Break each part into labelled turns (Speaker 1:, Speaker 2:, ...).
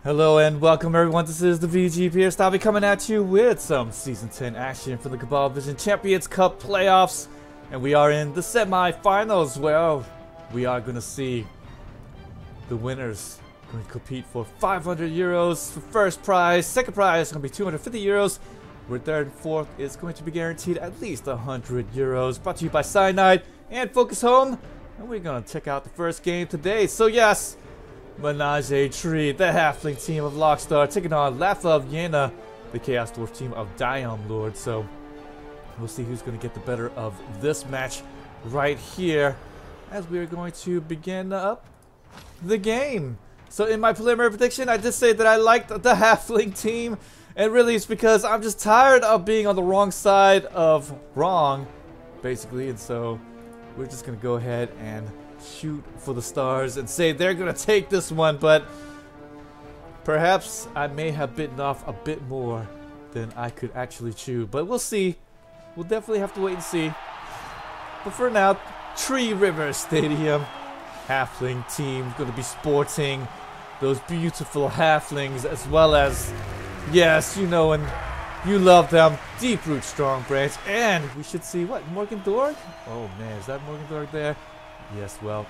Speaker 1: Hello and welcome everyone, this is the VG here. I'll be coming at you with some Season 10 action from the Cabal Vision Champions Cup playoffs. And we are in the semifinals where we are going to see the winners going to compete for 500 euros for first prize. Second prize is going to be 250 euros. Where third and fourth is going to be guaranteed at least 100 euros. Brought to you by Cyanide and Focus Home. And we're going to check out the first game today. So yes, Ménage, the Halfling team of Larkstar, taking on Yena, the Chaos Dwarf team of Diomlord. So we'll see who's going to get the better of this match right here as we are going to begin up the game. So in my preliminary prediction, I did say that I liked the Halfling team, and really it's because I'm just tired of being on the wrong side of wrong, basically, and so we're just going to go ahead and shoot for the stars and say they're gonna take this one, but perhaps I may have bitten off a bit more than I could actually chew, but we'll see. We'll definitely have to wait and see. But for now, Tree River Stadium, Halfling team gonna be sporting those beautiful halflings, as well as, yes, you know, and you love them, Deep Root Strong Branch, and we should see what, Morgan Dorg? Oh man, is that Morgan Dorg there? Yes, well,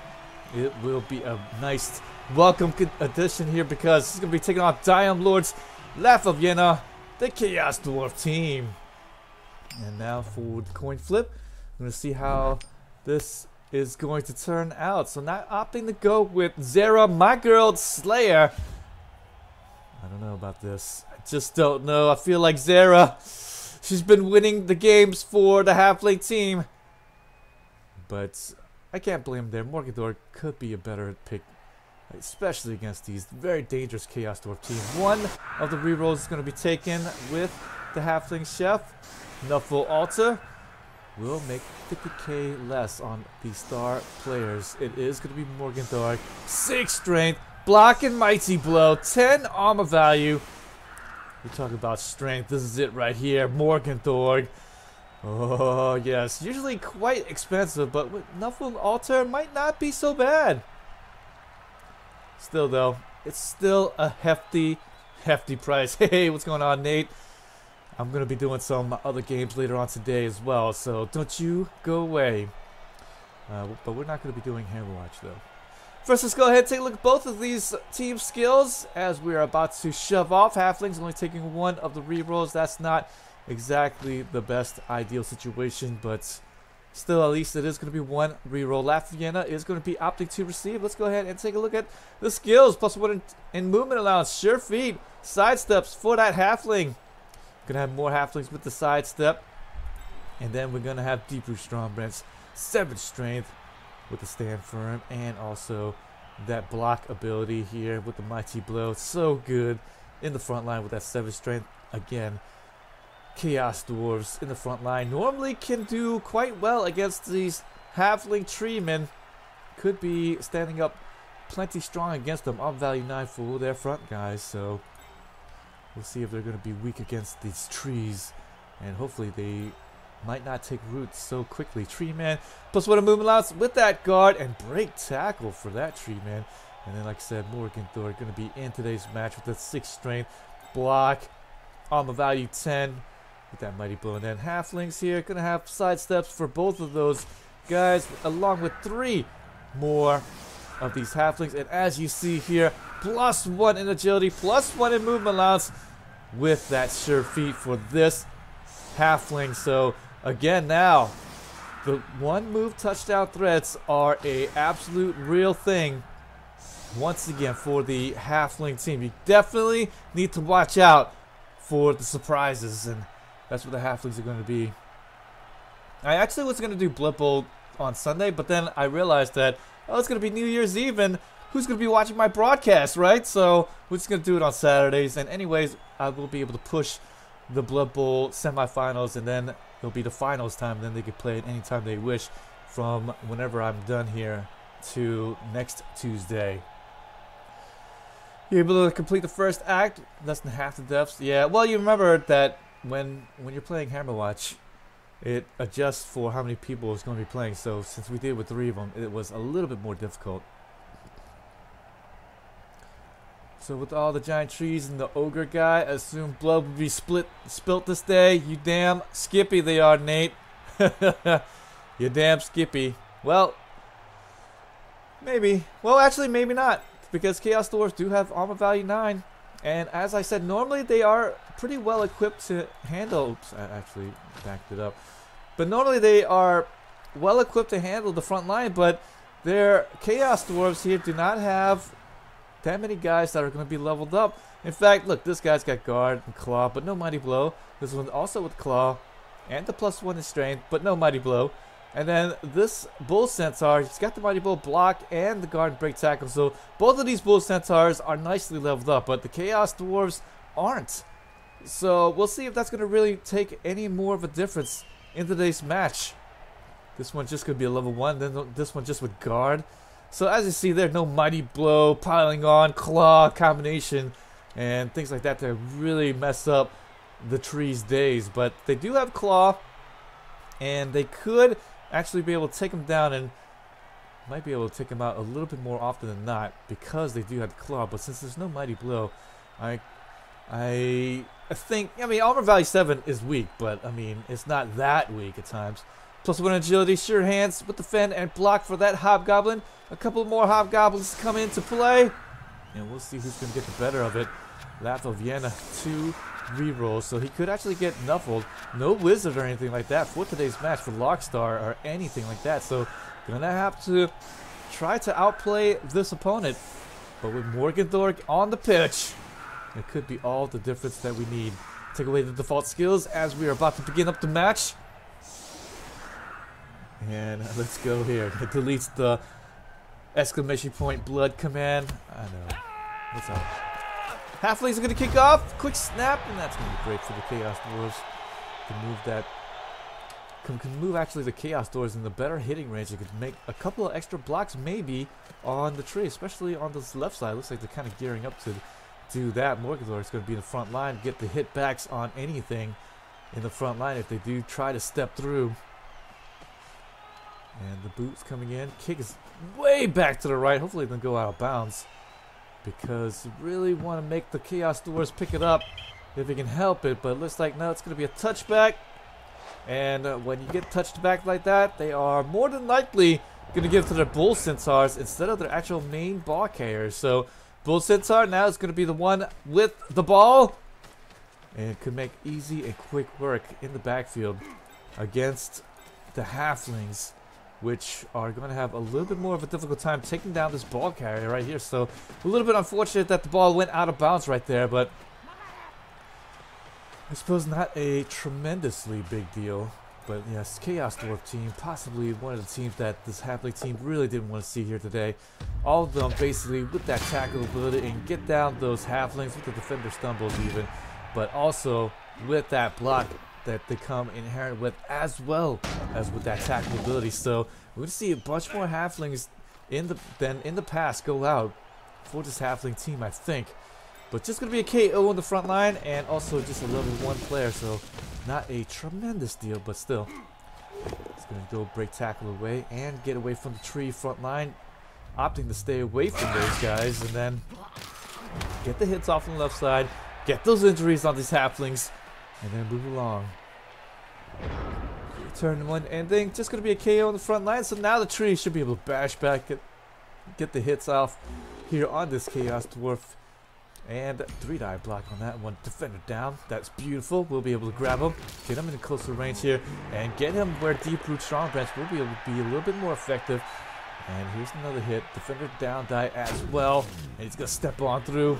Speaker 1: it will be a nice welcome addition here because he's going to be taking on Diomlord's Yena, the Chaos Dwarf team. And now for the coin flip, I'm going to see how this is going to turn out. So not opting to go with Zera, my girl Slayer. I don't know about this. I just don't know. I feel like Zera, she's been winning the games for the Halfling team. But I can't blame him there. Morgan Dorg could be a better pick, especially against these very dangerous Chaos Dwarf team. One of the rerolls is going to be taken with the Halfling Chef. Nuffle Altar will make 50k less on the star players. It is going to be Morgan Dorg. 6 strength, block and mighty blow, 10 armor value. We're talking about strength. This is it right here. Morgan Dorg. Oh yes, usually quite expensive, but with Nuffle Altar might not be so bad. Still though, it's still a hefty price. Hey, what's going on, Nate? I'm gonna be doing some other games later on today as well, so don't you go away. But we're not gonna be doing Hammer Watch though. First, let's go ahead and take a look at both of these team skills as we are about to shove off. Halflings only taking one of the rerolls. That's not exactly the best ideal situation, but still, at least it is going to be one reroll. Yena is going to be opting to receive. Let's go ahead and take a look at the skills. +1 in movement allowance, sure feet, sidesteps for that halfling. Gonna have more halflings with the sidestep, and then we're gonna have Deep Root Strong Branch, 7 strength with the stand firm, and also that block ability here with the mighty blow. So good in the front line with that 7 strength. Again, Chaos Dwarves in the front line normally can do quite well against these Halfling treemen. Could be standing up plenty strong against them. Up value 9 for their front guys, so we'll see if they're going to be weak against these trees, and hopefully they might not take roots so quickly. Treeman +1 movement allowance with that guard and break tackle for that treeman. And then, like I said, Morgan Dorg going to be in today's match with the 6 strength, block, armor value 10. With that mighty blow, and then halflings here gonna have sidesteps for both of those guys, along with 3 more of these halflings. And as you see here, +1 in agility, +1 in movement allowance with that sure feet for this halfling. So again, now the 1 move touchdown threats are a absolute real thing once again for the halfling team. You definitely need to watch out for the surprises, and that's what the halflings are going to be. I actually was going to do Blood Bowl on Sunday, but then I realized that, oh, it's going to be New Year's Eve, and who's going to be watching my broadcast, right? So we're just going to do it on Saturdays. And anyways, I will be able to push the Blood Bowl semifinals, and then it'll be the finals time, and then they can play it anytime they wish from whenever I'm done here to next Tuesday. You're able to complete the first act, less than half the deaths. Yeah, well, you remember that when you're playing Hammer Watch, it adjusts for how many people is going to be playing. So since we did with 3 of them, it was a little bit more difficult. So with all the giant trees and the ogre guy, I assume blood will be spilt this day. You damn skippy they are, Nate. You damn skippy. Well, maybe. Well, actually, maybe not. Because Chaos Dwarfs do have armor value 9. And as I said, normally they are pretty well equipped to handle... Oops, I actually backed it up. But normally they are well equipped to handle the front line. But their Chaos Dwarfs here do not have that many guys that are going to be leveled up. In fact, look, this guy's got guard and claw, but no mighty blow. This one also with claw and the +1 in strength, but no mighty blow. And then this bull centaur, he's got the mighty blow block and the guard and break tackle. So both of these bull centaurs are nicely leveled up, but the Chaos Dwarves aren't. So we'll see if that's going to really take any more of a difference in today's match. This one's just going to be a level 1, then this one just with guard. So as you see there, no mighty blow, piling on, claw combination, and things like that to really mess up the tree's days. But they do have claw, and they could actually be able to take him down, and might be able to take him out a little bit more often than not because they do have claw. But since there's no mighty blow, I think, I mean, armor value 7 is weak, but I mean, it's not that weak at times. +1 agility, sure hands with defend and block for that hobgoblin. A couple more hobgoblins come into play, and we'll see who's going to get the better of it. Laugh of Yena, 2 rerolls, so he could actually get nuffled. No wizard or anything like that for today's match for Larkstar or anything like that. So gonna have to try to outplay this opponent. But with Morgendorg on the pitch, it could be all the difference that we need. Take away the default skills as we are about to begin up the match. And let's go here. It deletes the exclamation point blood command. I know. What's up? Halflings are going to kick off. Quick snap, and that's going to be great for the Chaos Dwarves. Can move that. Can move actually the Chaos Dwarves in the better hitting range. It could make a couple of extra blocks maybe on the tree, especially on this left side. Looks like they're kind of gearing up to do that. Morgendorg is going to be in the front line, get the hit backs on anything in the front line if they do try to step through. And the boots coming in. Kick is way back to the right. Hopefully it doesn't go out of bounds, because you really want to make the Chaos Dwarves pick it up if you can help it. But it looks like now it's going to be a touchback. And when you get touched back like that, they are more than likely going to give to their Bull Centaurs instead of their actual main ball carriers. So Bull Centaur now is going to be the one with the ball, and it could make easy and quick work in the backfield against the Halflings, which are going to have a little bit more of a difficult time taking down this ball carrier right here. So a little bit unfortunate that the ball went out of bounds right there, but I suppose not a tremendously big deal. But yes, Chaos Dwarf team, possibly one of the teams that this Halfling team really didn't want to see here today. All of them basically with that tackle ability and get down those Halflings with the defender stumbles even, but also with that block that they come inherent with, as well as with that tackle ability. So we're going to see a bunch more Halflings than in the past go out for this Halfling team, I think. But just going to be a KO on the front line, and also just a level 1 player, so not a tremendous deal, but still. It's going to go break tackle away and get away from the tree front line, opting to stay away from those guys, and then get the hits off on the left side, get those injuries on these Halflings, and then move along. Turn 1 ending, just going to be a KO on the front line, so now the tree should be able to bash back, get the hits off here on this Chaos Dwarf. And 3-die block on that one. Defender down. That's beautiful. We'll be able to grab him, get him in closer range here, and get him where Deep Root Strong Branch will be able to be a little bit more effective. And here's another hit. Defender down, die as well. And he's going to step on through.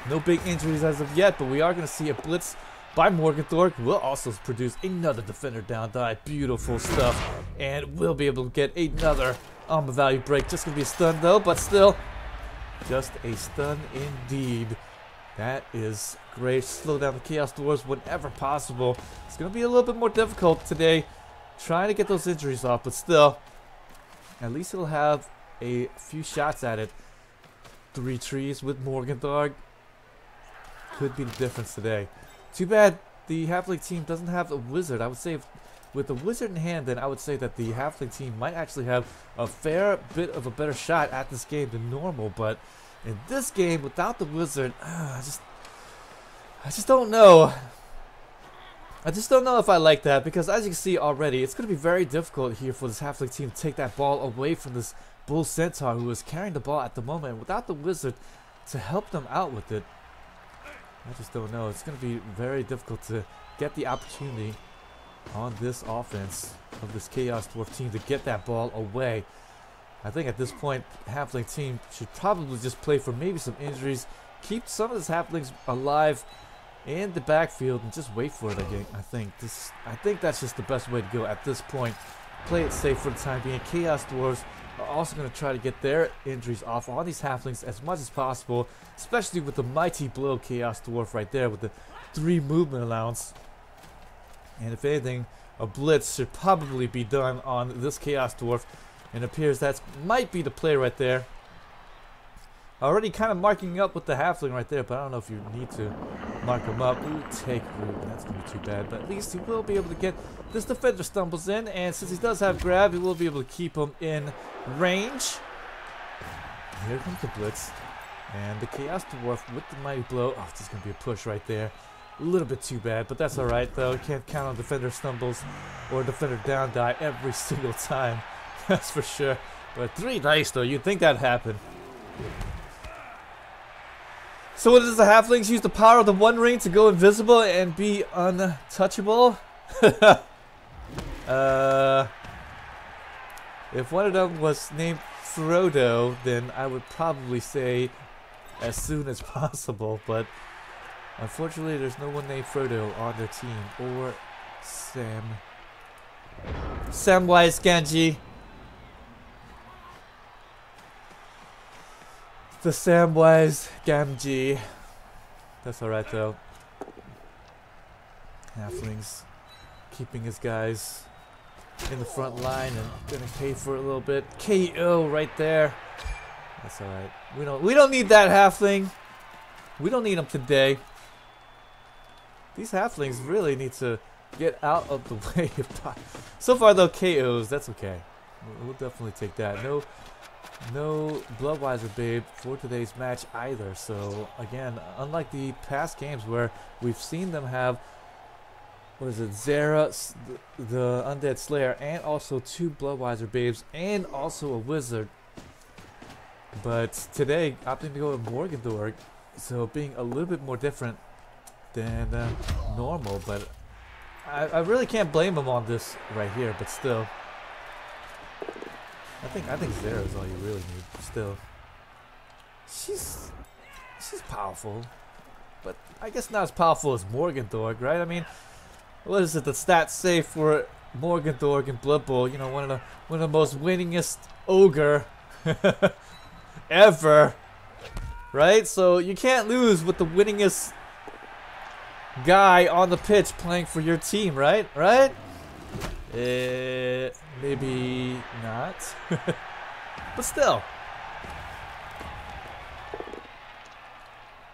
Speaker 1: No big injuries as of yet, but we are going to see a blitz by Morgendorg. We'll also produce another defender down, die. Beautiful stuff. And we'll be able to get another armor value break. Just going to be a stun though, but still. Just a stun indeed. That is great. Slow down the Chaos Dwarves whenever possible. It's going to be a little bit more difficult today trying to get those injuries off, but still, at least it'll have a few shots at it. 3 trees with Morgendorg could be the difference today. Too bad the Halfling team doesn't have a wizard. I would say with the wizard in hand, then I would say that the Halfling team might actually have a fair bit of a better shot at this game than normal, but In this game, without the wizard, I just don't know. I just don't know if I like that, because as you can see already, it's going to be very difficult here for this Halfling team to take that ball away from this Bull Centaur who is carrying the ball at the moment. Without the wizard to help them out with it, I just don't know. It's going to be very difficult to get the opportunity on this offense of this Chaos Dwarf team to get that ball away. I think at this point, Halfling team should probably just play for maybe some injuries, keep some of these Halflings alive in the backfield, and just wait for it again. I think that's just the best way to go at this point. Play it safe for the time being. Chaos Dwarves are also going to try to get their injuries off on these Halflings as much as possible, especially with the mighty blow Chaos Dwarf right there with the 3 movement allowance. And if anything, a blitz should probably be done on this Chaos Dwarf, and it appears that might be the play right there. Already kind of marking up with the Halfling right there, but I don't know if you need to mark him up. Ooh, take root. That's going to be too bad, but at least he will be able to get this defender stumbles in, and since he does have grab, he will be able to keep him in range. Here comes the blitz, and the Chaos Dwarf with the mighty blow. Oh, this is going to be a push right there. A little bit too bad, but that's alright though. You can't count on defender stumbles or defender down die every single time. That's for sure. But 3 dice though, you'd think that'd happen. So what does the Halflings use the power of the One Ring to go invisible and be untouchable? If one of them was named Frodo, then I would probably say as soon as possible, but unfortunately there's no one named Frodo on their team, or Samwise Gamgee. The Samwise Gamgee. That's alright though. Halflings keeping his guys in the front line and gonna pay for it a little bit. KO right there. That's alright. We don't need that Halfling. We don't need him today. These Halflings really need to get out of the way. So far though, KOs, that's okay. We'll definitely take that. No Bloodwiser Babe for today's match either. So again, unlike the past games where we've seen them have, what is it, Zera, the Undead Slayer, and also 2 Bloodwiser Babes, and also a Wizard. But today, opting to go with Morgendorg, so being a little bit more different than normal. But I really can't blame him on this right here, but still. I think Zera is all you really need. Still, she's powerful, but I guess not as powerful as Morgendorg, right? I mean, what is it? The stats say for Morgendorg in Blood Bowl, you know, one of the most winningest ogre ever, right? So you can't lose with the winningest guy on the pitch playing for your team, right? Right? Maybe not. But still.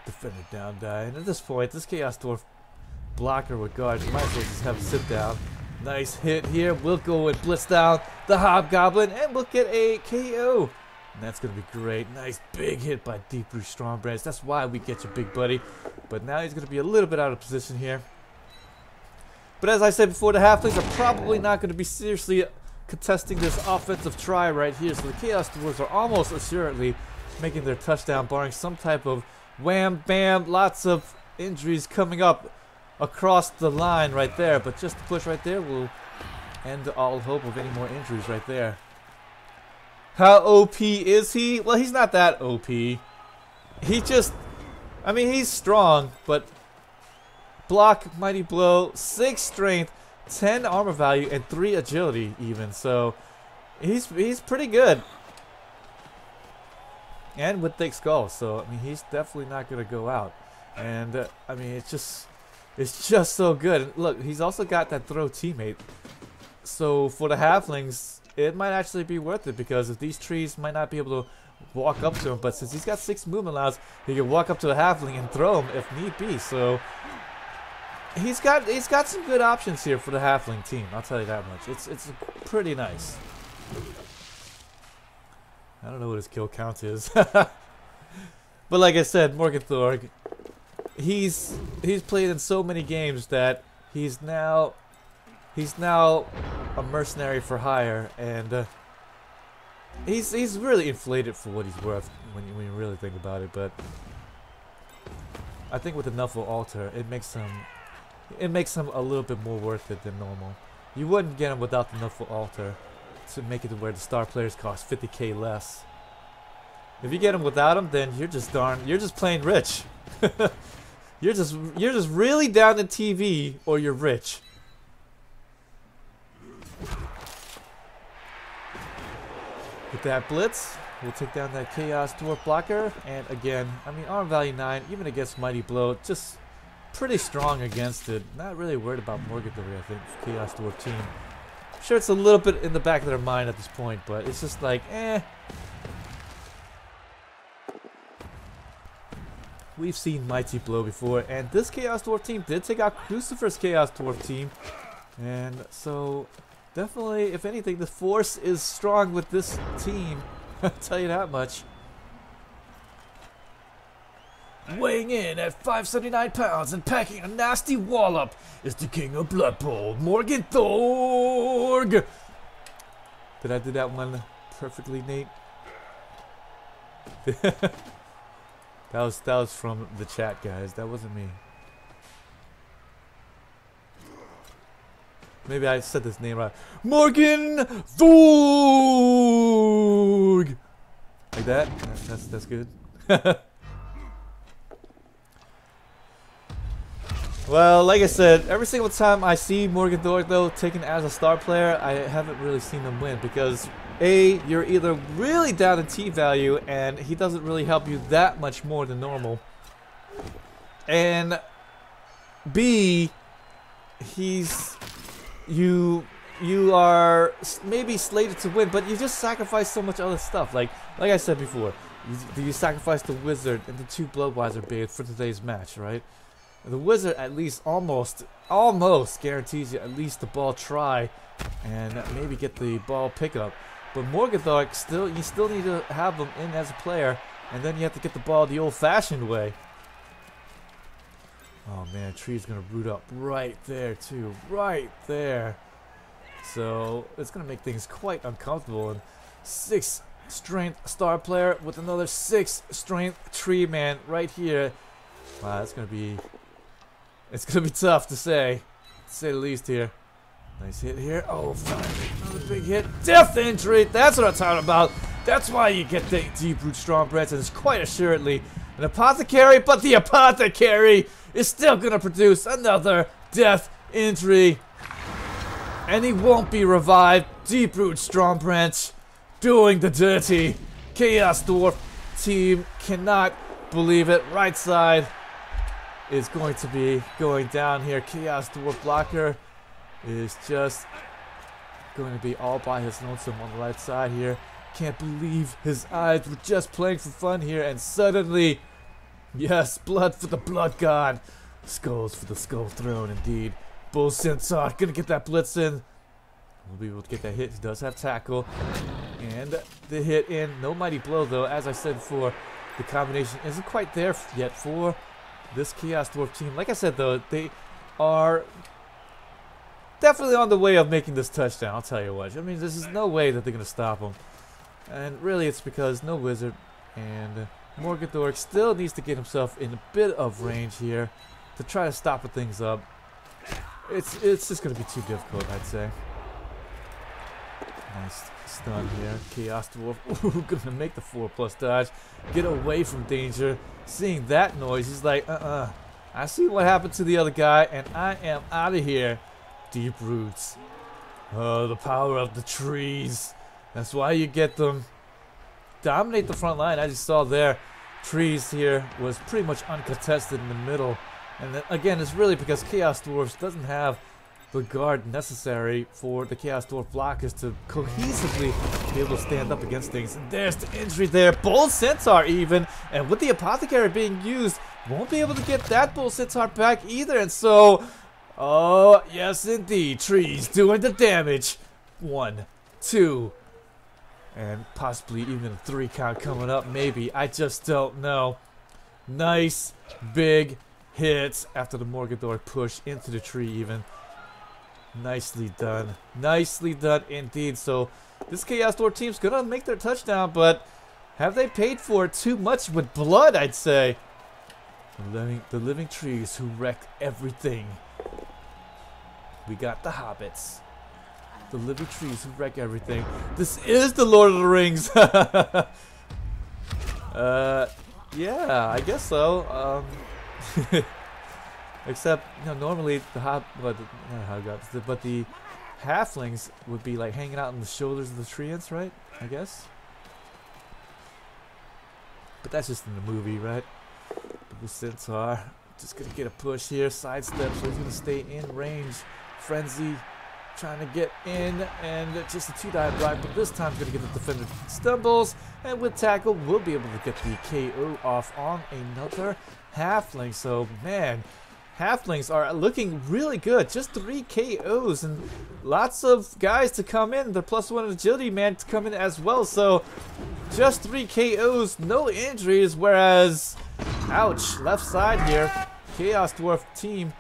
Speaker 1: Defender down die. And at this point, this Chaos Dwarf blocker with guard, you might as well just have a sit down. Nice hit here. We'll go and blitz down the Hobgoblin, and we'll get a KO. And that's going to be great. Nice big hit by Deep Root Strong Branch. That's why we get your big buddy. But now he's going to be a little bit out of position here. But as I said before, the Halflings are probably not going to be seriously contesting this offensive try right here. So the Chaos Dwarves are almost assuredly making their touchdown, barring some type of wham, bam, lots of injuries coming up across the line right there. But just the push right there will end all hope of any more injuries right there. How OP is he? Well, he's not that OP. He just, I mean, he's strong, but block, mighty blow, 6 strength, 10 armor value, and 3 agility even. So he's pretty good. And with thick skull, so I mean he's definitely not gonna go out. And I mean it's just so good. And look, he's also got that throw teammate. So for the Halflings, it might actually be worth it, because if these trees might not be able to walk up to him, but since he's got 6 movement allows, he can walk up to a Halfling and throw him if need be. So he's got some good options here for the Halfling team. I'll tell you that much. It's pretty nice. I don't know what his kill count is. But like I said, Morgenthorg, he's played in so many games that he's now a mercenary for hire, and he's really inflated for what he's worth when you really think about it. But I think with the Nuffle altar, it makes him a little bit more worth it than normal. You wouldn't get him without the Nuffle altar to make it to where the star players cost 50k less. If you get him without him, then you're just plain rich. you're just really down in TV, or you're rich. With that blitz, we'll take down that Chaos Dwarf blocker, and again, I mean, arm value 9, even against Mighty Blow, just pretty strong against it. Not really worried about Morgenthorg, I think, Chaos Dwarf team. I'm sure it's a little bit in the back of their mind at this point, but it's just like, eh. We've seen Mighty Blow before, and this Chaos Dwarf team did take out Crucifer's Chaos Dwarf team, and so definitely, if anything, the force is strong with this team. I'll tell you that much. Weighing in at 579 pounds and packing a nasty wallop is the King of Blood Bowl, Morgenthorg. Did I do that one perfectly, Nate? That was from the chat, guys. That wasn't me. Maybe I said this name right. Morgenthorg. Like that. That's good. Well, like I said, every single time I see Morgenthorg though taken as a star player, I haven't really seen them win because A, you're either really down in T value and he doesn't really help you that much more than normal, and B, you are maybe slated to win, but you just sacrifice so much other stuff. Like I said before, you sacrifice the wizard and the 2 Bloodwiser Bathe for today's match, right? The wizard at least almost guarantees you at least the ball try and maybe get the ball pickup. But Morgenthorg, you still need to have him in as a player, and then you have to get the ball the old-fashioned way. Oh man, Tree's gonna root up right there too, right there. So it's gonna make things quite uncomfortable. And 6 strength star player with another 6 strength Tree man right here. Wow, it's gonna be tough to say the least here. Nice hit here. Oh, finally another big hit. Death injury. That's what I'm talking about. That's why you get the Deep Root Strong Branch, and it's quite assuredly an apothecary, but the apothecary is still gonna produce another death injury, and he won't be revived. Deep Root Strong Branch doing the dirty. Chaos Dwarf team cannot believe it. Right side is going to be going down here. Chaos Dwarf blocker is just going to be all by his lonesome on the right side here. Can't believe his eyes were just playing for fun here, and suddenly, yes, blood for the blood god, skulls for the skull throne indeed. Bull Centaur gonna get that blitz in. We'll be able to get that hit. He does have tackle, and the hit in. No Mighty Blow though. As I said before, the combination isn't quite there yet for this Chaos Dwarf team. Like I said though, they are definitely on the way of making this touchdown, I'll tell you what. I mean, there's no way that they're going to stop him. And really it's because no wizard, and Morgenthorg still needs to get himself in a bit of range here to try to stop things up. It's just going to be too difficult, I'd say. Nice stun here. Chaos Dwarf, ooh, going to make the 4+ dodge. Get away from danger. Seeing that noise, he's like, I see what happened to the other guy, and I am out of here. Deep Roots. Oh, the power of the trees. That's why you get them. Dominate the front line. As you saw there, Trees here was pretty much uncontested in the middle. And then, again, it's really because Chaos Dwarfs doesn't have the guard necessary for the Chaos Dwarf blockers to cohesively be able to stand up against things. And there's the injury there. Bull Centaur even. And with the Apothecary being used, won't be able to get that Bull Centaur back either. And so, oh, yes indeed. Trees doing the damage. 1, 2. And possibly even a 3 count coming up, maybe. I just don't know. Nice big hits after the Morgador push into the tree even. Nicely done. Nicely done indeed. So this Chaos Dwarf team's gonna make their touchdown, but have they paid for it too much with blood, I'd say. The living trees who wrecked everything. We got the hobbits. The living trees who wreck everything. This is the Lord of the Rings. Yeah, I guess so. Except, you know, normally the but the halflings would be like hanging out on the shoulders of the treants, right? I guess. But that's just in the movie, right? But the centaur just gonna get a push here, sidestep, so he's gonna stay in range. Frenzy trying to get in, and just a 2-die block, but this time gonna get the defender stumbles, and with tackle we'll be able to get the KO off on another halfling. So man, halflings are looking really good. Just 3 KOs and lots of guys to come in. The +1 agility man to come in as well. So just 3 KOs, no injuries, whereas ouch, left side here, Chaos Dwarf team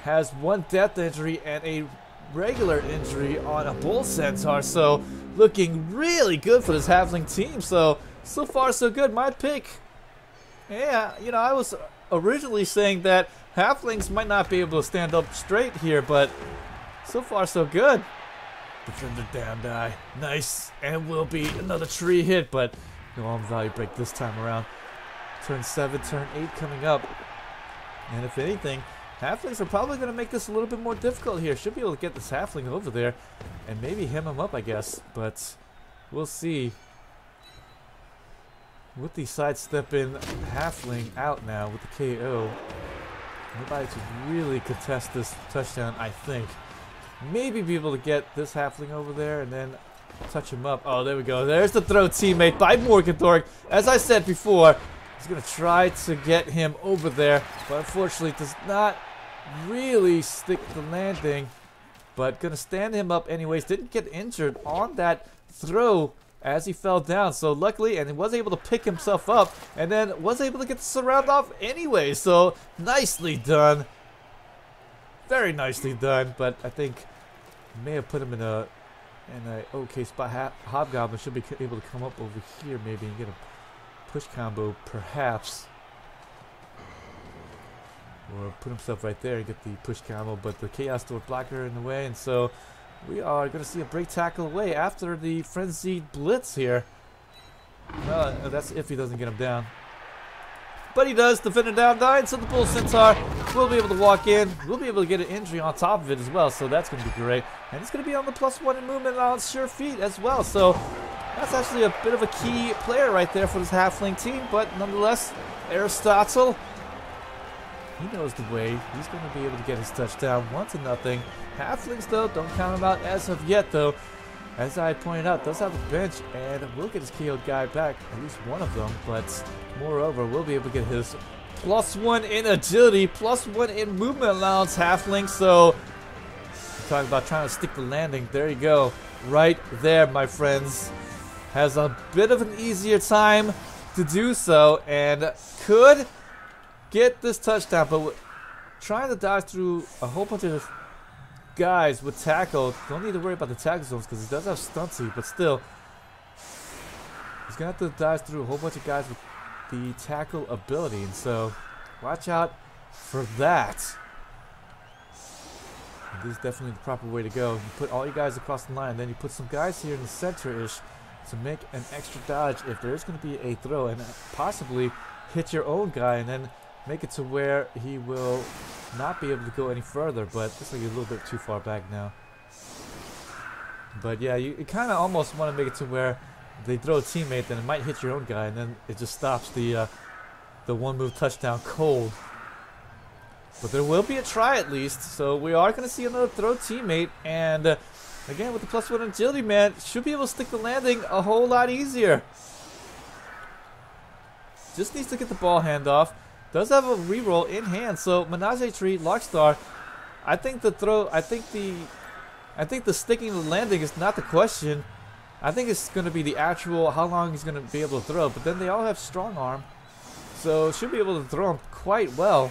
Speaker 1: has 1 death injury and a regular injury on a bull centaur. So looking really good for this halfling team. So far so good. My pick. Yeah, you know, I was originally saying that halflings might not be able to stand up straight here, but so far so good. Defender down die. Nice. And will be another tree hit, but no arm value break this time around. Turn 7, turn 8 coming up. And if anything, halflings are probably going to make this a little bit more difficult here. Should be able to get this halfling over there and maybe hem him up, I guess. But we'll see. With the sidestepping halfling out now with the KO. Nobody to really contest this touchdown, I think. Maybe be able to get this halfling over there and then touch him up. Oh, there we go. There's the throw teammate by Morgador. As I said before, he's going to try to get him over there, but unfortunately does not really stick the landing. But going to stand him up anyways. Didn't get injured on that throw as he fell down. So luckily, and he was able to pick himself up and then was able to get the surround off anyway. So nicely done. Very nicely done. But I think may have put him in a okay spot. Hobgoblin should be able to come up over here maybe and get a push combo perhaps. Or put himself right there and get the push combo. But the Chaos Dwarf blocker in the way, and so we are going to see a break tackle away after the frenzied blitz here. That's if he doesn't get him down. But he does. Defender down died, so the Bull Centaur will be able to walk in. We'll be able to get an injury on top of it as well, so that's going to be great. And it's going to be on the +1 in movement on sure feet as well. So that's actually a bit of a key player right there for this halfling team. But nonetheless, Aristotle, he knows the way. He's going to be able to get his touchdown 1-0. Halflings, though, don't count him out as of yet, though. As I pointed out, does have a bench, and will get his KO'd guy back, at least one of them. But moreover, we'll be able to get his +1 in agility, +1 in movement allowance, halfling. So, talking about trying to stick the landing. There you go. Right there, my friends. Has a bit of an easier time to do so, and could get this touchdown, but trying to dodge through a whole bunch of guys with tackle. Don't need to worry about the tackle zones because he does have stunty, but still, he's gonna have to dodge through a whole bunch of guys with the tackle ability, and so watch out for that. And this is definitely the proper way to go. You put all you guys across the line, then you put some guys here in the center-ish to make an extra dodge if there's going to be a throw, and possibly hit your own guy and then make it to where he will not be able to go any further. But this is like a little bit too far back now. But yeah, you kind of almost want to make it to where they throw a teammate, then it might hit your own guy, and then it just stops the one-move touchdown cold. But there will be a try at least, so we are going to see another throw teammate, and again with the +1 agility, man, should be able to stick the landing a whole lot easier. Just needs to get the ball handoff. Does have a reroll in hand, so Ménage tree, Larkstar. I think the throw, I think the sticking the landing is not the question. I think it's going to be the actual how long he's going to be able to throw. But then they all have strong arm, so should be able to throw him quite well.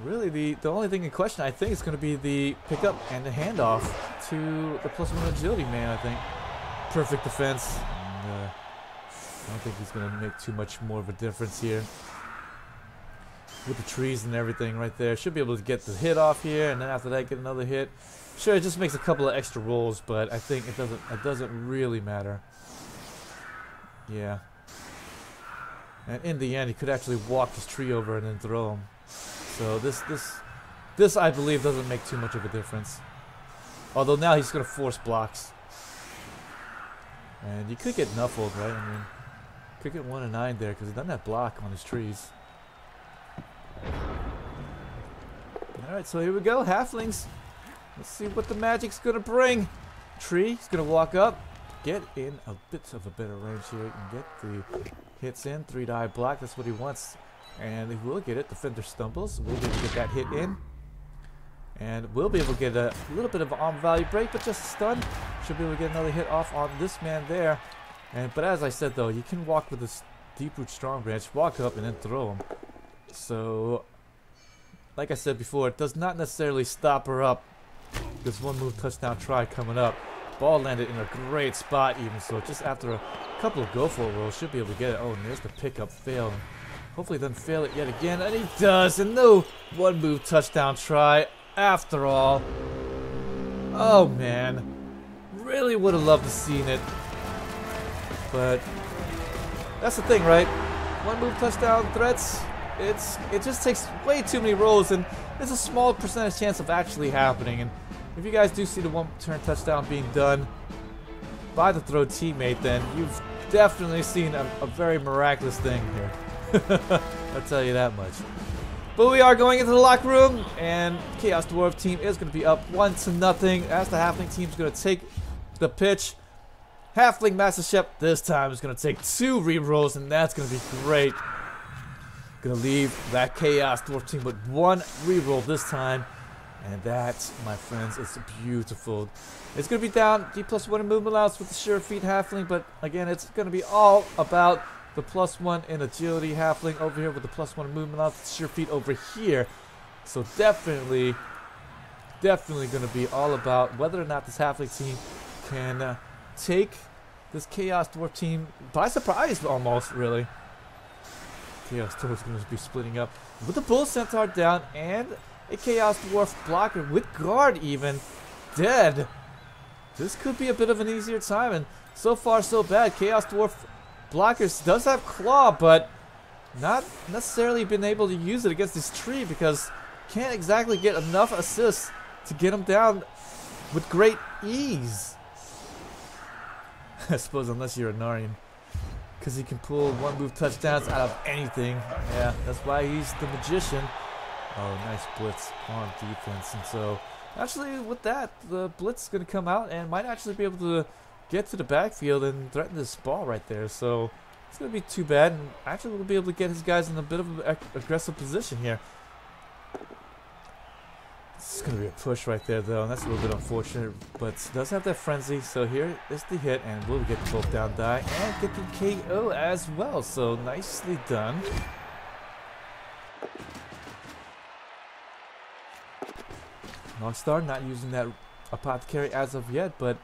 Speaker 1: Really, the only thing in question, I think, is going to be the pickup and the handoff to the +1 agility man, I think. Perfect defense. And, I don't think he's going to make too much more of a difference here. With the trees and everything right there. Should be able to get the hit off here, and then after that get another hit. Sure, it just makes a couple of extra rolls, but I think it doesn't really matter. Yeah. And in the end, he could actually walk this tree over and then throw him. So this I believe doesn't make too much of a difference. Although now he's going to force blocks. And you could get nuffled, right? I mean, could get 1 and 9 there because he doesn't have block on his trees. Alright, so here we go, Halflings. Let's see what the magic's going to bring. Tree, he's going to walk up. Get in a bit of a better range here. And get the hits in. 3-die block, that's what he wants. And he will get it. Defender stumbles. We'll be able to get that hit in. And we'll be able to get a little bit of an arm value break, but just a stun. Should be able to get another hit off on this man there. But as I said though, you can walk with this deep root strong branch, walk up and then throw him. So, like I said before, it does not necessarily stop her up. This 1 move touchdown try coming up. Ball landed in a great spot even, so just after a couple of go for it rolls, should be able to get it. Oh, and there's the pickup fail. Hopefully he doesn't fail it yet again, and he does, and no 1 move touchdown try after all. Oh man, really would have loved to seen it, but that's the thing, right? 1 move touchdown threats, it just takes way too many rolls, and there's a small percentage chance of actually happening. And if you guys do see the 1-turn touchdown being done by the throw teammate, then you've definitely seen a very miraculous thing here. I'll tell you that much. But we are going into the locker room, and Chaos Dwarf team is going to be up 1-0 as the Halfling team is going to take the pitch. Halfling Master Chef this time is going to take 2 rerolls, and that's going to be great. Going to leave that Chaos Dwarf team with 1 reroll this time, and that, my friends, is beautiful. It's going to be down D+1 in movement allowance with the Sure Feet Halfling, but again, it's going to be all about the +1 in agility Halfling over here with the +1 movement allowance, Sure Feet over here. So definitely going to be all about whether or not this Halfling team can take this Chaos Dwarf team by surprise, almost, really. Chaos Dwarf is going to be splitting up with the Bull Centaur down and a Chaos Dwarf blocker with guard even dead. This could be a bit of an easier time, and so far so bad. Chaos Dwarf blockers does have claw, but not necessarily been able to use it against this tree because can't exactly get enough assists to get him down with great ease. I suppose unless you're a Narian, because he can pull 1 move touchdowns out of anything. Yeah, that's why he's the magician. Oh, nice blitz on defense. And so actually with that, the blitz is going to come out and might actually be able to get to the backfield and threaten this ball right there. So it's going to be too bad, and actually we'll be able to get his guys in a bit of an aggressive position here. It's going to be a push right there though, and that's a little bit unfortunate, but it does have that frenzy. So here is the hit, and we'll get the both down die and get the KO as well. So nicely done. Larkstar not using that apothecary as of yet, but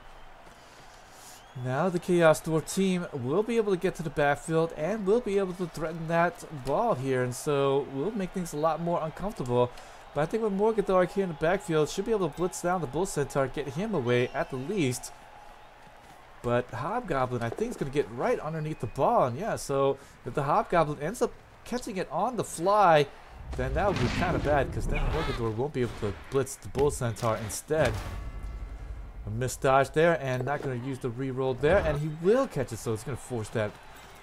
Speaker 1: now the Chaos Dwarf team will be able to get to the backfield and will be able to threaten that ball here, and so we'll make things a lot more uncomfortable. But I think with Morgadork here in the backfield, should be able to blitz down the Bull Centaur, get him away at the least. But Hobgoblin, I think, is going to get right underneath the ball, and yeah, so if the Hobgoblin ends up catching it on the fly, then that would be kind of bad, because then Morgador won't be able to blitz the Bull Centaur instead. A missed dodge there, and not going to use the reroll there, and he will catch it, so it's going to force that.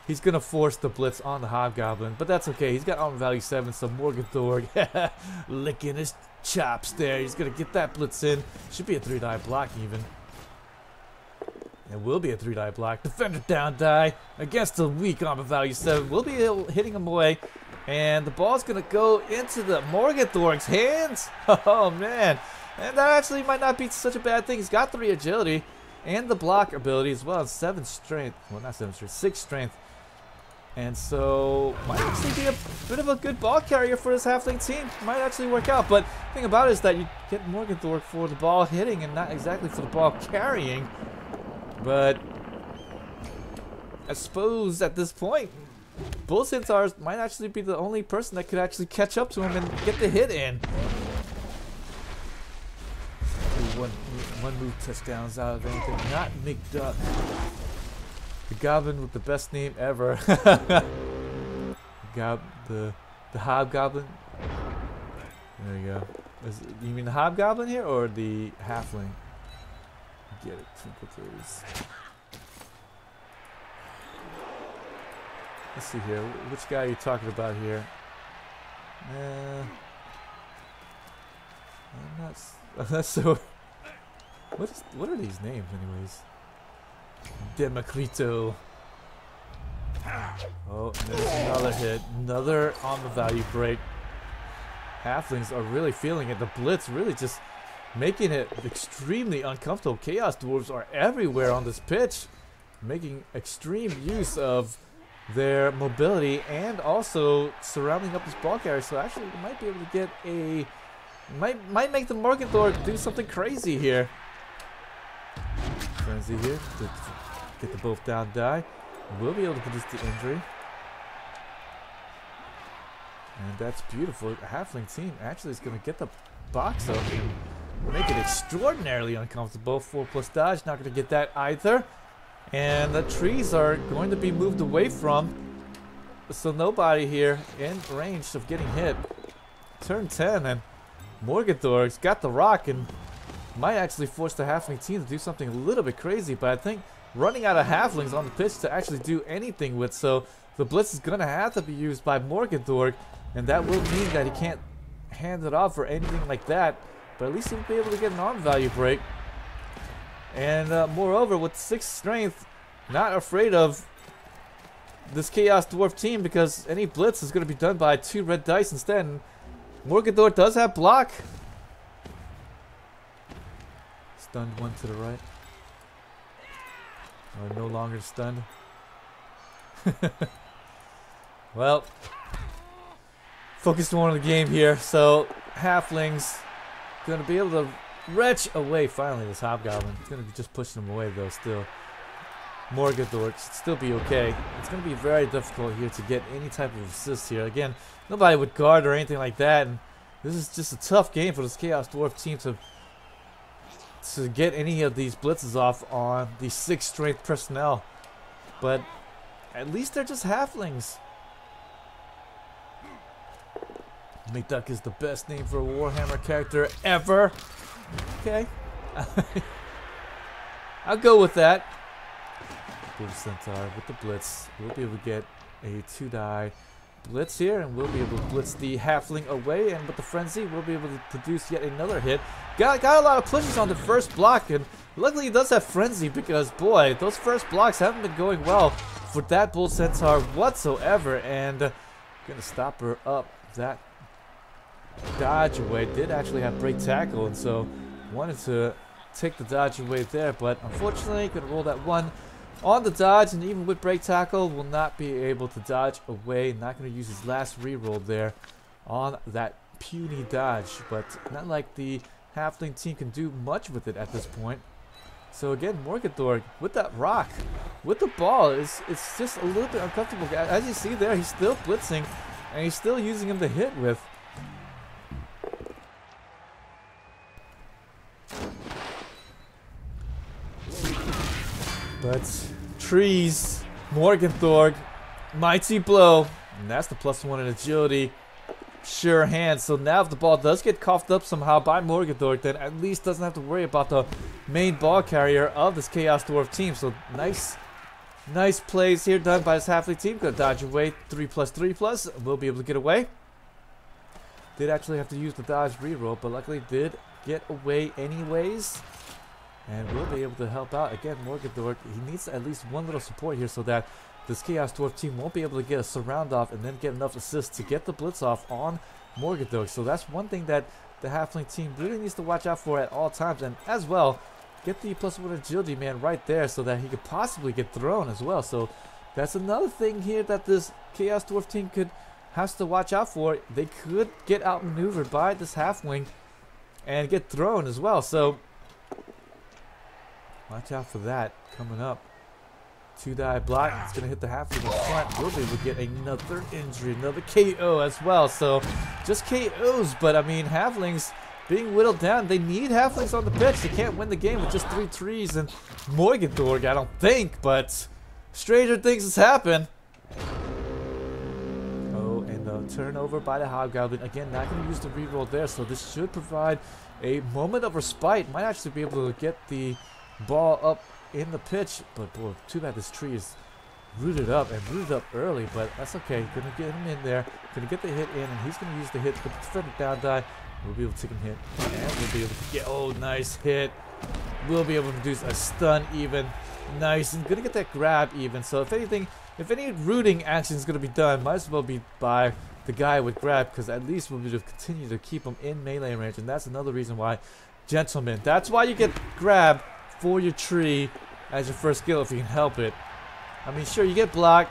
Speaker 1: He's going to force the blitz on the Hobgoblin, but that's okay. He's got armor value 7, so Morgador licking his chops there. He's going to get that blitz in. Should be a 3-die block even. It will be a 3-die block. Defender down die against the weak armor value 7. We'll be hitting him away. And the ball's going to go into the Morgadork's hands. Oh, man. And that actually might not be such a bad thing. He's got 3 agility and the block ability as well, and 7 strength. Well, not 7 strength, 6 strength. And so, might actually be a bit of a good ball carrier for this halfling team. Might actually work out. But the thing about it is that you get Morgenthorpe for the ball hitting and not exactly for the ball carrying. But I suppose at this point, Bull Centaurs might actually be the only person that could actually catch up to him and get the hit in. One move touchdowns out of anything. Not McDuck. The goblin with the best name ever. the hobgoblin. There you go. You mean the hobgoblin here or the halfling? Get it, Twinkle Toes. Let's see here. Which guy are you talking about here? I'm not so. What are these names, anyways? Democrito. Oh, there's another hit. Another on the value break. Halflings are really feeling it. The blitz really just making it extremely uncomfortable. Chaos Dwarves are everywhere on this pitch, making extreme use of their mobility and also surrounding up this ball carrier. So actually, they might be able to get a might make the Morgenthorpe do something crazy here. Frenzy here to get the both down die. We'll be able to produce the injury. And that's beautiful. The halfling team actually is going to get the box up and make it extraordinarily uncomfortable. 4+ dodge, not going to get that either. And the trees are going to be moved away from. So nobody here in range of getting hit. Turn 10 and Morgenthorpe's got the rock and might actually force the halfling team to do something a little bit crazy, but I think running out of halflings on the pitch to actually do anything with, so the blitz is going to have to be used by Morgenthorpe, and that will mean that he can't hand it off or anything like that, but at least he'll be able to get an arm value break. And moreover, with 6 strength, not afraid of this Chaos Dwarf team because any blitz is going to be done by 2 red dice instead. And Morgenthorpe does have block. Stunned one to the right. Or no longer stunned. Well, focused more on the game here. So halflings gonna be able to wrench away finally this hobgoblin. It's gonna be just pushing him away though still. Morgenthorpe should still be okay. It's gonna be very difficult here to get any type of assist here. Again, nobody would guard or anything like that, and this is just a tough game for this Chaos Dwarf team to get any of these blitzes off on the 6 strength personnel. But at least they're just halflings. McDuck is the best name for a Warhammer character ever. Okay. I'll go with that. Blue Centaur with the blitz. We'll be able to get a 2-die blitz here, and we'll be able to blitz the halfling away, and with the frenzy we'll be able to produce yet another hit. Got a lot of pushes on the first block, and luckily he does have frenzy because boy, those first blocks haven't been going well for that Bull Centaur whatsoever, and gonna stop her up. That dodge away did actually have break tackle, and so wanted to take the dodge away there, but unfortunately could roll that one on the dodge, and even with break tackle will not be able to dodge away. Not going to use his last reroll there on that puny dodge, but not like the halfling team can do much with it at this point. So again, Morgenthorpe with that rock, with the ball, it's just a little bit uncomfortable. As you see there, he's still blitzing, and he's still using him to hit with. But trees, Morgenthorpe, mighty blow, and that's the +1 in agility. Sure hand. So now if the ball does get coughed up somehow by Morgenthorpe, then at least doesn't have to worry about the main ball carrier of this Chaos Dwarf team. So nice plays here done by this halfling team. Gonna dodge away 3+3+. We'll be able to get away. Did actually have to use the dodge reroll, but luckily did get away anyways. And we'll be able to help out. Again, Morgenthorpe, he needs at least one little support here so that this Chaos Dwarf team won't be able to get a surround off and then get enough assists to get the blitz off on Morgenthorpe. So that's one thing that the Halfling team really needs to watch out for at all times. And as well, get the +1 agility man right there so that he could possibly get thrown as well. So that's another thing here that this Chaos Dwarf team has to watch out for. They could get outmaneuvered by this Halfling and get thrown as well. So watch out for that coming up. 2-die block. It's going to hit the Halfling in front. We'll be able to get another injury, another KO as well. So just KOs, but I mean, Halflings being whittled down. They need Halflings on the pitch. They can't win the game with just 3 trees and Morgenthorg, I don't think, but stranger things has happened. Oh, and the turnover by the Hobgoblin. Again, not going to use the reroll there, so this should provide a moment of respite. Might actually be able to get the ball up in the pitch, but boy, too bad this tree is rooted up and rooted up early, but that's okay. Gonna get him in there, gonna get the hit in, and he's gonna use the hit to defend the down die. We'll be able to take him hit, and we'll be able to get, oh, nice hit. We'll be able to do a stun even. Nice, and gonna get that grab even. So if anything, if any rooting action is gonna be done, might as well be by the guy with grab, because at least we'll be able to continue to keep him in melee range, and that's another reason why, gentlemen, that's why you get grab for your tree as your first skill if you can help it. I mean, sure, you get block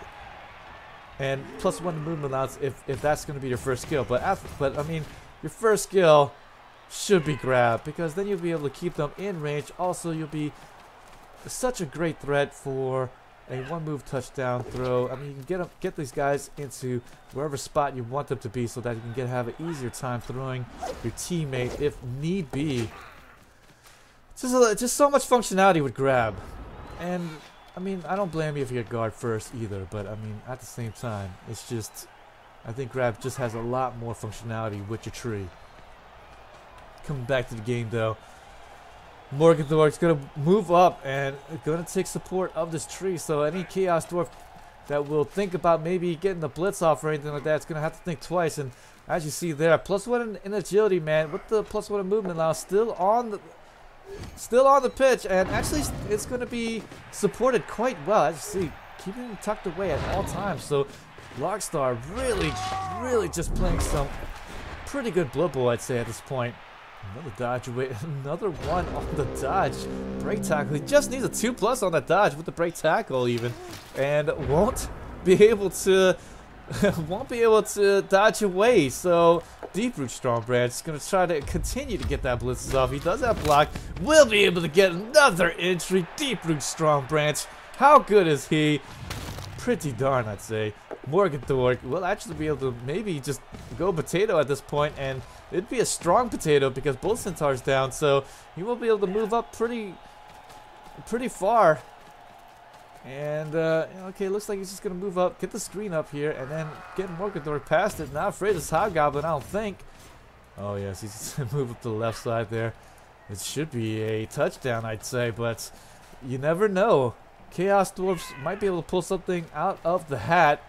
Speaker 1: and +1 movement allowance if that's going to be your first skill, but I mean, your first skill should be grab, because then you'll be able to keep them in range. Also, you'll be such a great threat for a 1-move touchdown throw. I mean, you can get these guys into wherever spot you want them to be, so that you can have an easier time throwing your teammate if need be. Just so much functionality with grab. And I mean, I don't blame you if you get guard first either, but I mean, at the same time, it's just, I think grab just has a lot more functionality with your tree. Coming back to the game though, Morgenthorg's gonna move up and gonna take support of this tree, so any Chaos Dwarf that will think about maybe getting the blitz off or anything like that, it's gonna have to think twice. And as you see there, +1 in agility, man, with the +1 in movement now, still on the pitch, and actually it's going to be supported quite well. As you see, keeping him tucked away at all times. So Larkstar really just playing some pretty good Blood Bowl, I'd say, at this point. Another dodge away, another one on the dodge. Break tackle. He just needs a 2+ on that dodge with the break tackle even, and won't be able to dodge away. So Deep Root Strong Branch is going to try to continue to get that blitzes off. He does have block. Will be able to get another entry. Deep Root Strong Branch. How good is he? Pretty darn, I'd say. Morgenthorg will actually be able to maybe just go potato at this point, and it'd be a strong potato because both centaurs down. So he will be able to move up pretty far. And, okay, looks like he's just going to move up, get the screen up here, and then get Morgenthorg past it. Not afraid of this Hobgoblin, I don't think. Oh, yes, he's just going to move up to the left side there. It should be a touchdown, I'd say, but you never know. Chaos Dwarfs might be able to pull something out of the hat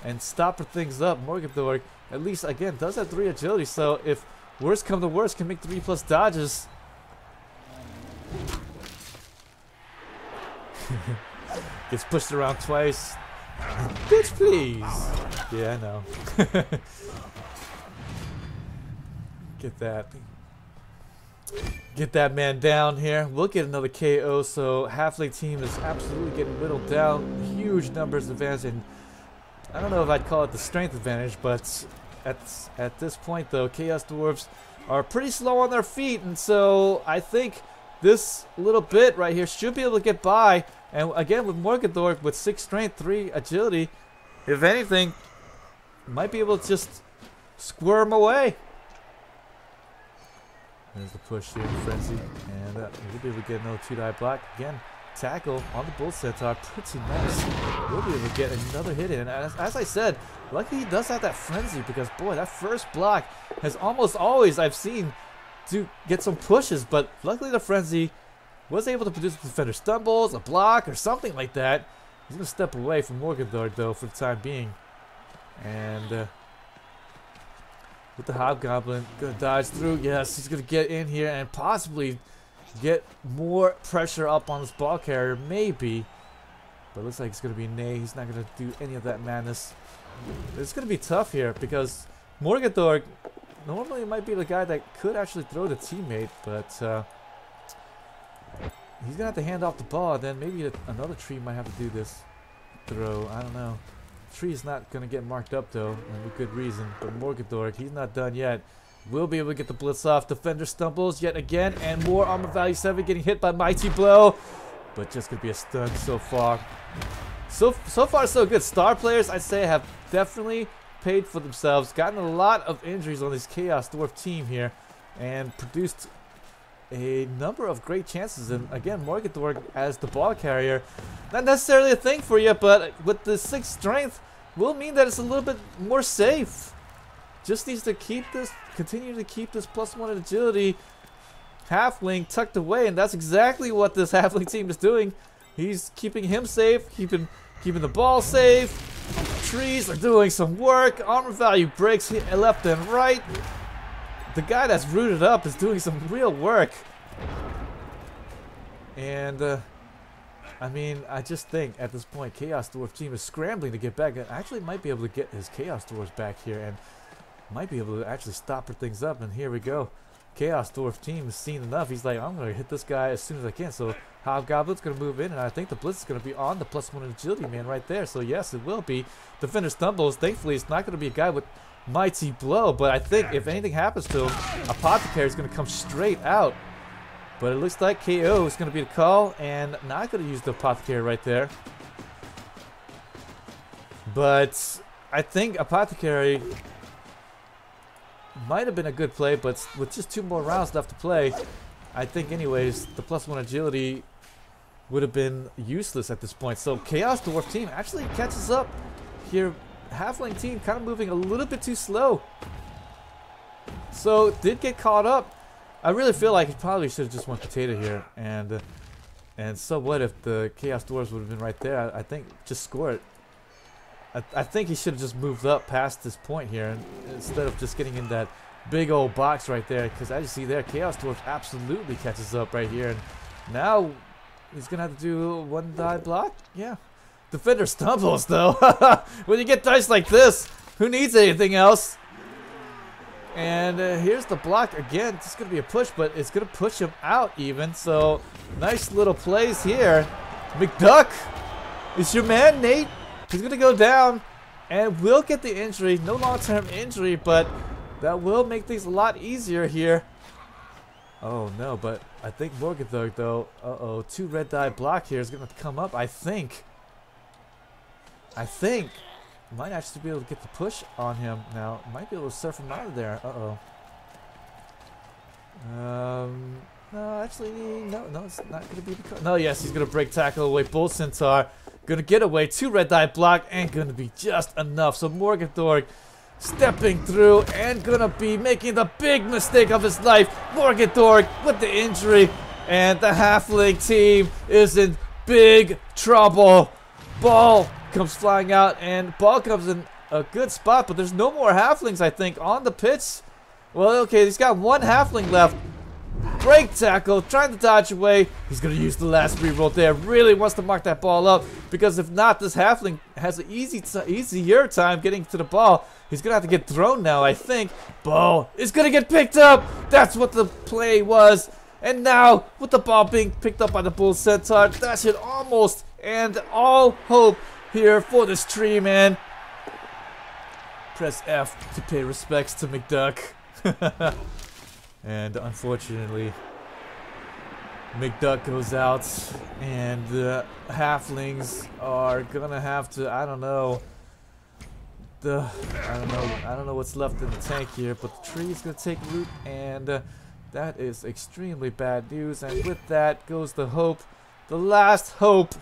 Speaker 1: and stop things up. Morgenthorg, at least, again, does have 3 agility, so if worst come to worst, can make 3+ dodges. Gets pushed around twice. Bitch, please. Yeah, I know. Get that man down here. We'll get another KO. So Halfling team is absolutely getting whittled down. Huge numbers advantage, and I don't know if I'd call it the strength advantage, but at this point though, Chaos Dwarves are pretty slow on their feet, and so I think this little bit right here should be able to get by. And again, with Morgenthorg with 6 strength, 3 agility, if anything, might be able to just squirm away. There's the push here, Frenzy, and we'll be able to get another 2-die block. Again, tackle on the Bull Centaur, pretty nice. We'll be able to get another hit in. And as I said, luckily he does have that Frenzy, because boy, that first block has almost always, I've seen, to get some pushes, but luckily the Frenzy was able to produce defender stumbles, a block, or something like that. He's going to step away from Morgenthorg, though, for the time being. And with the Hobgoblin, going to dodge through. Yes, he's going to get in here and possibly get more pressure up on this ball carrier, maybe. But it looks like it's going to be nay. He's not going to do any of that madness. It's going to be tough here because Morgenthorg normally might be the guy that could actually throw the teammate, but he's gonna have to hand off the ball. Then maybe another tree might have to do this throw. I don't know. Tree is not gonna get marked up though, and with good reason. But Morgadorg, he's not done yet. Will be able to get the blitz off. Defender stumbles yet again, and more armor value 7 getting hit by Mighty Blow, but just gonna be a stun so far. So far so good. Star players, I'd say, have definitely paid for themselves. Gotten a lot of injuries on this Chaos Dwarf team here, and produced a number of great chances. And again, Morgadorg as the ball carrier, not necessarily a thing for you, but with the 6 strength, will mean that it's a little bit more safe. Just needs to keep this, continue to keep this +1 agility Halfling tucked away, and that's exactly what this Halfling team is doing. He's keeping him safe, keeping the ball safe. Trees are doing some work. Armor value breaks left and right. The guy that's rooted up is doing some real work. And I mean, I just think at this point, Chaos Dwarf team is scrambling to get back, and actually might be able to get his Chaos Dwarves back here, and might be able to actually stopper things up. And here we go. Chaos Dwarf team has seen enough. He's like, I'm going to hit this guy as soon as I can. So Hobgoblin's going to move in, and I think the blitz is going to be on the +1 agility man right there. So yes, it will be. Defender stumbles. Thankfully, it's not going to be a guy with Mighty Blow, but I think if anything happens to him, Apothecary is going to come straight out. But it looks like KO is going to be the call, and not going to use the Apothecary right there. But I think Apothecary might have been a good play, but with just 2 more rounds left to play, I think anyways, the +1 agility would have been useless at this point. So Chaos Dwarf team actually catches up here. Halfling team kind of moving a little bit too slow. So did get caught up. I really feel like he probably should have just went potato here, and so what if the Chaos Dwarves would have been right there? I think just score it. I think he should have just moved up past this point here, instead of just getting in that big old box right there. Because as you see there, Chaos Dwarf absolutely catches up right here, and now he's gonna have to do 1 die block. Yeah, defender stumbles though. When you get dice like this, who needs anything else? And here's the block again. It's gonna be a push, but it's gonna push him out even. So nice little plays here. McDuck is your man, Nate. He's going to go down and will get the injury. No long-term injury, but that will make things a lot easier here. Oh, no, but I think Morgadorg, though, 2 red die block here is going to come up, I think. Might actually be able to get the push on him now. Might be able to surf him out of there. No, actually, no, it's not going to be the call. No, yes, he's going to break tackle away. Bull Centaur. Gonna get away, 2 red die block, and gonna be just enough. So Morgadorg stepping through and gonna be making the big mistake of his life. Morgadorg with the injury, and the Halfling team is in big trouble. Ball comes flying out, and ball comes in a good spot, but there's no more Halflings, I think, on the pitch. Well, okay, he's got 1 Halfling left. Break tackle, trying to dodge away. He's going to use the last reroll there. Really wants to mark that ball up, because if not, this Halfling has an easier time getting to the ball. He's going to have to get thrown now, I think. Ball is going to get picked up. That's what the play was. And now, with the ball being picked up by the Bull Centaur, that should almost end all hope here for this tree, man. Press F to pay respects to McDuck. And unfortunately, McDuck goes out, and the Halflings are gonna have to, I don't know what's left in the tank here, but the tree is gonna take root, and that is extremely bad news. And with that goes the hope. The last hope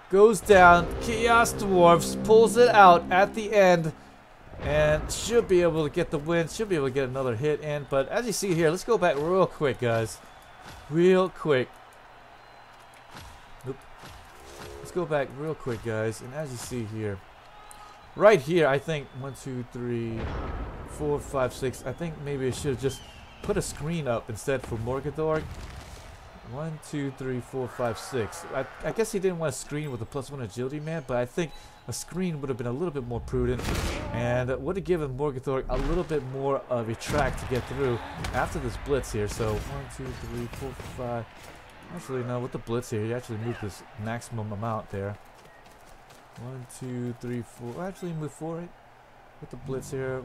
Speaker 1: goes down. Chaos Dwarfs pulls it out at the end, and should be able to get the win. Should be able to get another hit in. But as you see here, let's go back real quick, guys. Real quick. Nope. Let's go back real quick, guys. And as you see here, right here, I think 1, 2, 3, 4, 5, 6. I think maybe I should have just put a screen up instead for Morgadorg. 1, 2, 3, 4, 5, 6. I guess he didn't want to screen with a +1 agility man, but I think a screen would have been a little bit more prudent and would have given Morgenthau a little bit more of a track to get through after this blitz here. So 1, 2, 3, 4, 5. Actually, no, with the blitz here, he actually moved this maximum amount there. 1, 2, 3, 4. Actually, move 4, right? With the blitz here.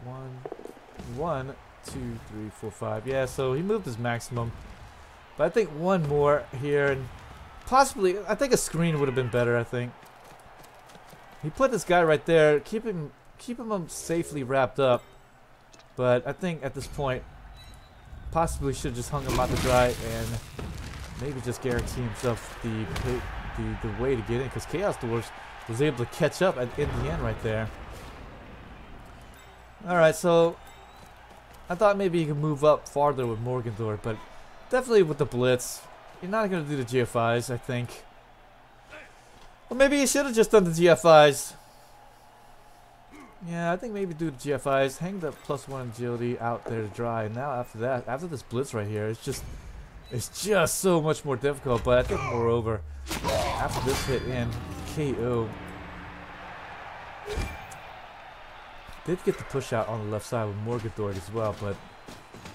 Speaker 1: 1, 2, 3, 4, 5. Yeah, so he moved his maximum. But I think one more here, and possibly, I think a screen would have been better, I think. He put this guy right there, keep him safely wrapped up. But I think at this point, possibly should have just hung him out to dry and maybe just guarantee himself the way to get in, because Chaos Dwarf was able to catch up in the end right there. Alright, so I thought maybe he could move up farther with Morgenthau, but definitely with the blitz, you're not going to do the GFIs, I think. Well, maybe he should have just done the GFIs. Yeah, I think maybe do the GFIs, hang the +1 agility out there to dry, and now after that, after this blitz right here, it's just so much more difficult. But I think moreover, after this hit in, KO did get the push out on the left side with Morgenthau as well, but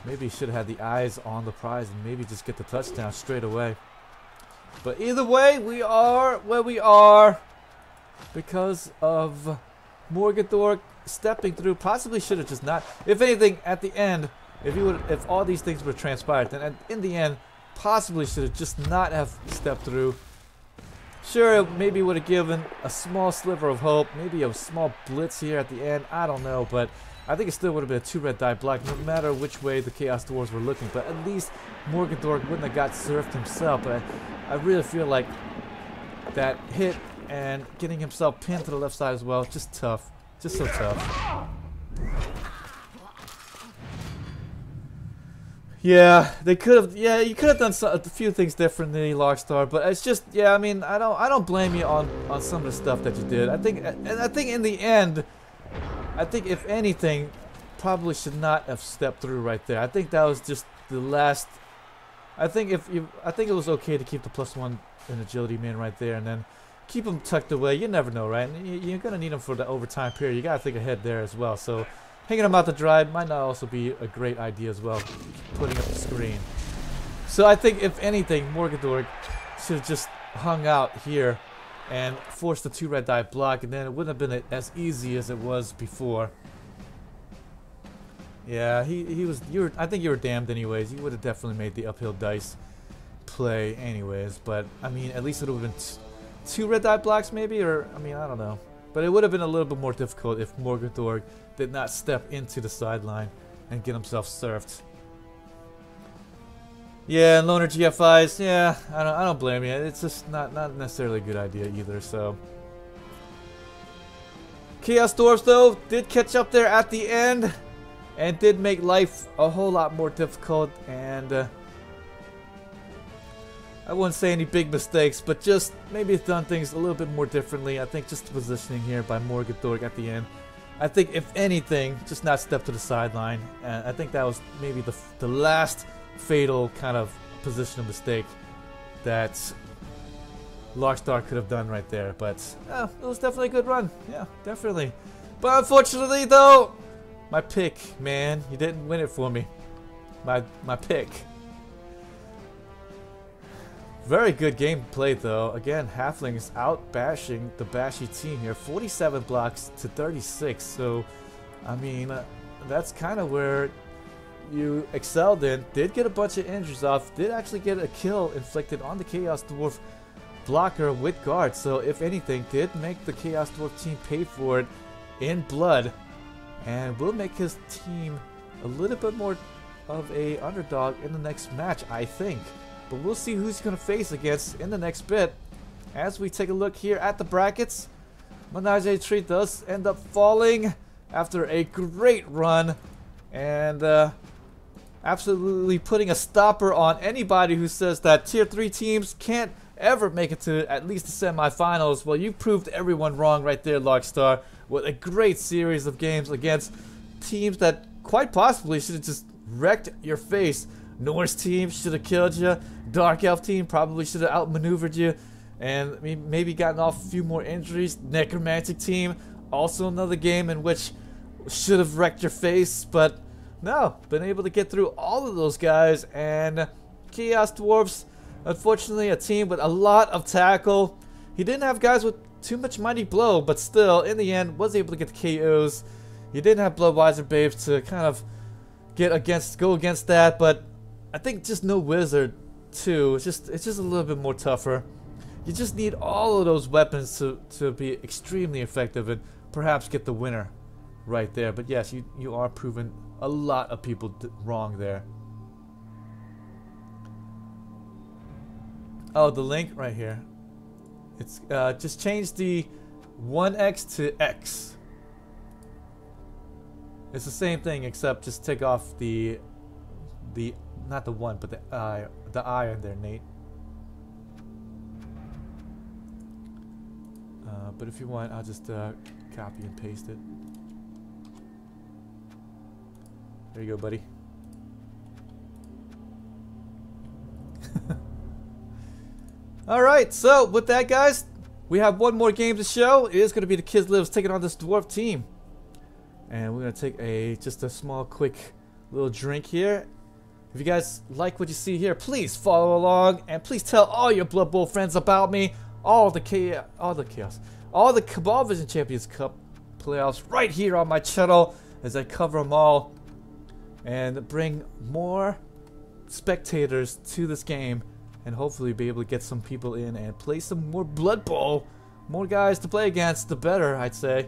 Speaker 1: maybe he should have had the eyes on the prize and maybe just get the touchdown straight away. But either way, we are where we are because of Morgenthau stepping through. Possibly should have just not. If anything, at the end, if all these things were transpired, then in the end, possibly should have just not have stepped through. Sure, maybe would have given a small sliver of hope, maybe a small blitz here at the end, I don't know, but I think it still would have been a 2 red die block no matter which way the Chaos Dwarves were looking, but at least Morgenthau wouldn't have got surfed himself. But I really feel like that hit and getting himself pinned to the left side as well, just tough, just so tough. Yeah, they could have. Yeah, you could have done a few things differently, Larkstar. But it's just, yeah. I mean, I don't blame you on some of the stuff that you did. I think in the end, I think if anything, probably should not have stepped through right there. I think that was just the last. I think it was okay to keep the +1 in agility man right there, and then keep him tucked away. You never know, right? You're gonna need him for the overtime period. You gotta think ahead there as well. So hanging him out to dry might not also be a great idea as well, putting up the screen. So I think if anything, Morgenthau should have just hung out here and forced the 2 red die block, and then it wouldn't have been as easy as it was before. Yeah, he was. I think you were damned anyways. You would have definitely made the uphill dice play anyways. But I mean, at least it would have been 2 red die blocks maybe, or I mean, I don't know. But it would have been a little bit more difficult if Morgenthau did not step into the sideline and get himself surfed. Yeah, and loner GFIs. Yeah, I don't blame you. It's just not necessarily a good idea either. So Chaos Dwarfs though did catch up there at the end and did make life a whole lot more difficult. And I wouldn't say any big mistakes, but just maybe done things a little bit more differently. I think just the positioning here by Morgenthau at the end. I think if anything, just not step to the sideline. And I think that was maybe the last fatal kind of positional mistake that Larkstar could have done right there. But it was definitely a good run. Yeah, definitely. But unfortunately though, my pick, man, you didn't win it for me. My pick. Very good game played though. Again, Halflings out bashing the Bashy team here. 47 blocks to 36. So, I mean, that's kind of where you excelled in. Did get a bunch of injuries off. Did actually get a kill inflicted on the Chaos Dwarf blocker with guard. So, if anything, did make the Chaos Dwarf team pay for it in blood. And will make his team a little bit more of a underdog in the next match, I think. But we'll see who's going to face against in the next bit. As we take a look here at the brackets, Ménage Tree does end up falling after a great run. And absolutely putting a stopper on anybody who says that Tier 3 teams can't ever make it to at least the semifinals. Well, you proved everyone wrong right there, Larkstar, with a great series of games against teams that quite possibly should have just wrecked your face Norse team should have killed you. Dark Elf team probably should have outmaneuvered you. And maybe gotten off a few more injuries. Necromantic team, also another game in which should have wrecked your face. But no, been able to get through all of those guys. And Chaos Dwarfs, unfortunately a team with a lot of tackle. He didn't have guys with too much mighty blow, but still, in the end, was able to get the KOs. He didn't have Bloodwiser Babes to kind of go against that, but I think just no Wizard too. It's just a little bit more tougher. You just need all of those weapons to be extremely effective and perhaps get the winner right there. But yes, you are proving a lot of people wrong there. Oh, the link right here. It's just change the 1x to x. It's the same thing except just take off the not the 1 but the I in there, Nate. But if you want, I'll just copy and paste it. There you go, buddy. Alright, so with that, guys, we have one more game to show. It is going to be the Kislivs taking on this Dwarf team. And we're going to take just a small, quick little drink here. If you guys like what you see here, please follow along. And please tell all your Blood Bowl friends about me. All the Cabal Vision Champions Cup playoffs right here on my channel as I cover them all. And bring more spectators to this game. And hopefully be able to get some people in and play some more Blood Bowl. More guys to play against, the better, I'd say.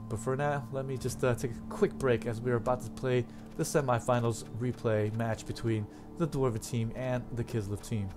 Speaker 1: But for now, let me just take a quick break as we're about to play the semifinals replay match between the Dwarven team and the Kislev team.